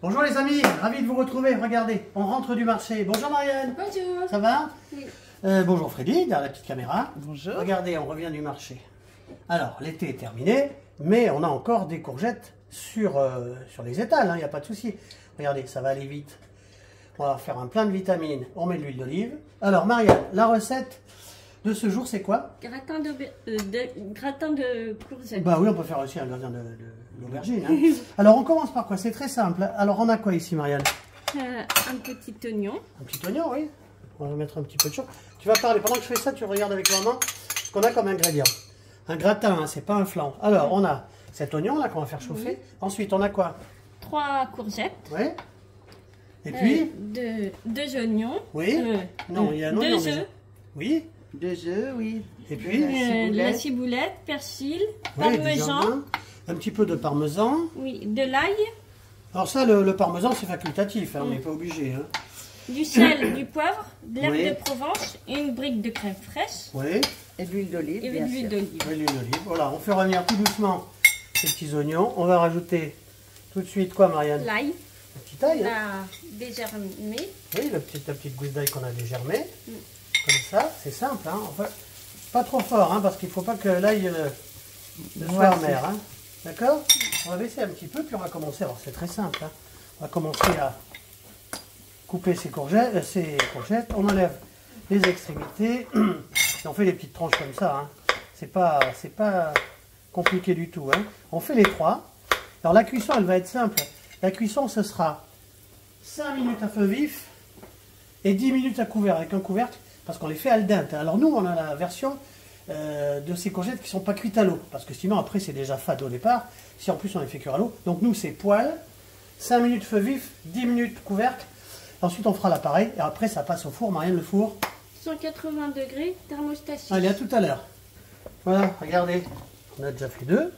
Bonjour les amis, ravi de vous retrouver. Regardez, on rentre du marché. Bonjour Marianne. Bonjour. Ça va? Oui. Bonjour Freddy, derrière la petite caméra. Bonjour. Regardez, on revient du marché. Alors, l'été est terminé, mais on a encore des courgettes sur les étals, il n'y a pas de souci. Regardez, ça va aller vite. On va faire un plein de vitamines. On met de l'huile d'olive. Alors Marianne, la recette de ce jour, c'est quoi? Gratin de courgettes. Bah oui, on peut faire aussi un gratin d'aubergine. Hein. Alors on commence par quoi? C'est très simple. Alors on a quoi ici Marianne? Un petit oignon. Un petit oignon, oui. On va mettre un petit peu de chaud. Tu vas parler, pendant que je fais ça, tu regardes avec maman ce qu'on a comme ingrédient. Un gratin, hein, c'est pas un flan. Alors on a cet oignon là qu'on va faire chauffer. Oui. Ensuite on a quoi? 3 courgettes. Oui. Et puis 2 oignons. Oui. Non, il y a un oignon. 2 œufs. Oui. 2 œufs, oui. Et puis la ciboulette, persil, oui, parmesan. Un petit peu de parmesan. Oui, de l'ail. Alors ça, le parmesan, c'est facultatif, hein, on n'est pas obligé. Hein. Du sel, du poivre, de l'herbe Oui. de Provence, une brique de crème fraîche. Oui. Et de l'huile d'olive, Et de bien l'huile sûr. d'olive. Oui, l'huile d'olive. Voilà, on fait revenir tout doucement ces petits oignons. On va rajouter tout de suite quoi, Marianne? L'ail, La petite ail. Hein. la dégermée. Oui, la petite gousse d'ail qu'on a dégermée. Comme ça, c'est simple. Hein. Enfin, pas trop fort, hein, parce qu'il ne faut pas que l'ail ne soit amer. Hein. D'accord? On va baisser un petit peu, puis on va commencer. Alors, c'est très simple. Hein. On va commencer à couper ces courgettes. On enlève les extrémités. Et on fait des petites tranches comme ça. Hein. C'est pas compliqué du tout. Hein. On fait les 3. Alors, la cuisson, elle va être simple. La cuisson, ce sera 5 minutes à feu vif et 10 minutes à couvert, avec un couvercle, parce qu'on les fait al dente. Alors nous, on a la version de ces courgettes qui ne sont pas cuites à l'eau, parce que sinon, après, c'est déjà fade au départ, si en plus on les fait cuire à l'eau. Donc nous, c'est poêle, 5 minutes feu vif, 10 minutes couvercle. Ensuite, on fera l'appareil, et après, ça passe au four. Marianne, le four. 180 degrés, thermostat 6. Allez, à tout à l'heure. Voilà, regardez, on a déjà fait 2.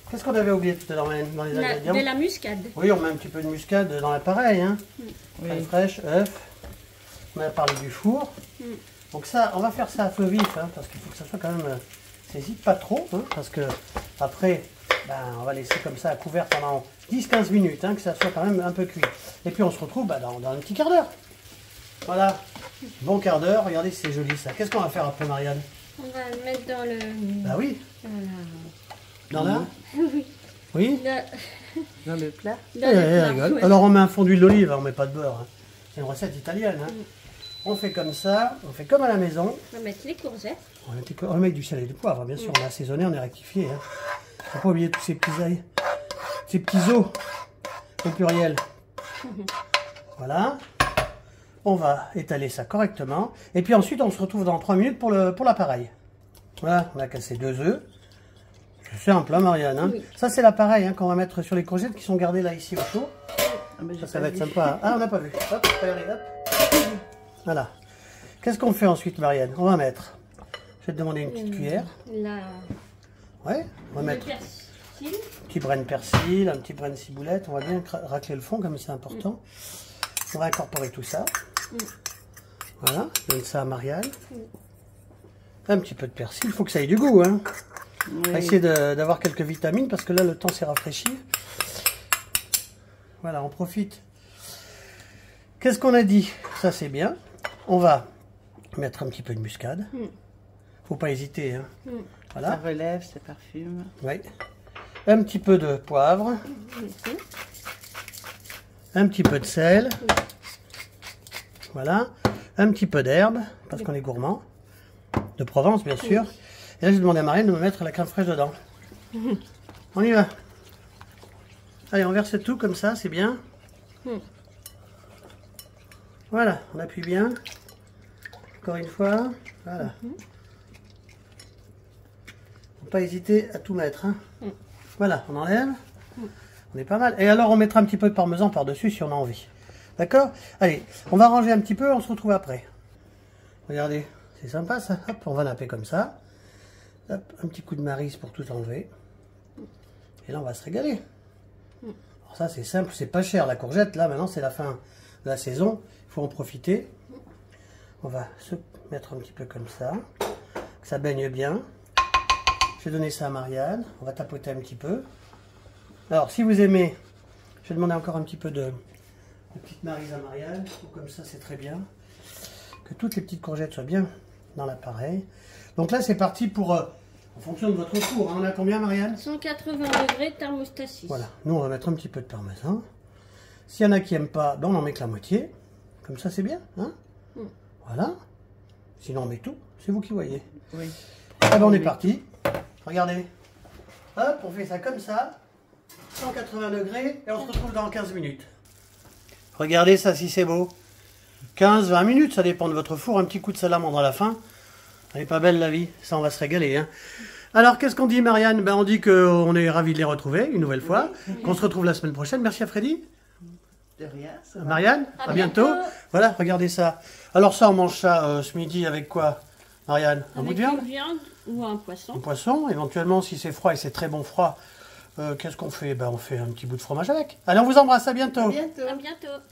Qu'est-ce qu'on avait oublié tout à l'heure dans les ingrédients? De la muscade. Oui, on met un petit peu de muscade dans l'appareil. Hein. Crème fraîche, œuf. On a parlé du four. Donc ça, on va faire ça à feu vif, hein, parce qu'il faut que ça soit quand même... N'hésite pas trop, hein, parce que après, on va laisser comme ça à couvert pendant 10-15 minutes, hein, que ça soit quand même un peu cuit. Et puis on se retrouve dans un petit quart d'heure. Voilà, bon quart d'heure. Regardez, c'est joli ça. Qu'est-ce qu'on va faire après, Marianne? On va le mettre dans le... Bah oui. Dans la... Oui. Oui. Dans le plat. Dans le plat, Rigole. ouais. Alors on met un fond d'huile d'olive, on met pas de beurre. Hein. C'est une recette italienne. Hein. On fait comme ça, on fait comme à la maison. On va mettre les courgettes. On va mettre du sel et du poivre, bien sûr. On a assaisonné, on est rectifié. Hein. Faut pas oublier tous ces petits ailes, ces petits os au pluriel. Voilà. On va étaler ça correctement. Et puis ensuite, on se retrouve dans 3 minutes pour l'appareil. Voilà, on a cassé 2 œufs. C'est simple, hein, Marianne. Hein. Oui. Ça, c'est l'appareil hein, qu'on va mettre sur les courgettes qui sont gardées là, ici, au chaud. Ça va être sympa. Ah, on n'a pas vu. Hop, regardez, hop. Voilà. Qu'est-ce qu'on fait ensuite, Marianne? On va mettre... Je vais te demander une petite cuillère. Ouais, on va Le mettre persil. un petit brin de persil, un petit brin de ciboulette. On va bien racler le fond, comme c'est important. On va incorporer tout ça. Voilà, je donne ça à Marianne. Un petit peu de persil. Il faut que ça ait du goût, hein. On va essayer d'avoir quelques vitamines parce que là le temps s'est rafraîchi. Voilà, on profite. Qu'est-ce qu'on a dit? Ça c'est bien. On va mettre un petit peu de muscade. Faut pas hésiter. Hein. Ça Voilà. relève, ça parfume. Oui. Un petit peu de poivre. Un petit peu de sel. Voilà. Un petit peu d'herbe parce qu'on est gourmand. De Provence bien sûr. Et là, j'ai demandé à Marianne de me mettre la crème fraîche dedans. On y va. Allez, on verse tout comme ça, c'est bien. Voilà, on appuie bien. Encore une fois. Voilà. Faut pas hésiter à tout mettre. Hein. Voilà, on enlève. On est pas mal. Et alors, on mettra un petit peu de parmesan par-dessus si on a envie. D'accord? Allez, on va ranger un petit peu, on se retrouve après. Regardez, c'est sympa ça. Hop, on va napper comme ça. Hop, un petit coup de maryse pour tout enlever. Et là, on va se régaler. Alors ça, c'est simple, c'est pas cher. La courgette, là, maintenant, c'est la fin de la saison. Il faut en profiter. On va se mettre un petit peu comme ça. Que ça baigne bien. Je vais donner ça à Marianne. On va tapoter un petit peu. Alors, si vous aimez Je vais demander encore un petit peu de petite maryse à Marianne. Comme ça, c'est très bien. Que toutes les petites courgettes soient bien dans l'appareil. Donc là, c'est parti pour... en fonction de votre four. Hein. On a combien, Marianne? 180 degrés, thermostat 6. Voilà. Nous, on va mettre un petit peu de parmesan. S'il y en a qui n'aiment pas, ben on en met que la moitié. Comme ça, c'est bien. Hein. Voilà. Sinon, on met tout. C'est vous qui voyez. Oui. Ah ben, on est parti. Regardez. Hop, on fait ça comme ça. 180 degrés. Et on se retrouve dans 15 minutes. Regardez ça, si c'est beau. 15-20 minutes, ça dépend de votre four. Un petit coup de salamandre à la fin. Elle est pas belle, la vie. Ça, on va se régaler. Hein. Alors, qu'est-ce qu'on dit, Marianne? Ben, on dit qu'on est ravis de les retrouver une nouvelle fois. Qu'on se retrouve la semaine prochaine. Merci à Freddy. De rien, ça va. Marianne, à bientôt. Voilà, regardez ça. Alors ça, on mange ça ce midi avec quoi, Marianne? Un bout de Avec viande? une viande ou un poisson. Un poisson, éventuellement, si c'est froid et c'est très bon froid, qu'est-ce qu'on fait? Ben, on fait un petit bout de fromage avec. Allez, on vous embrasse, à bientôt. À bientôt. À bientôt.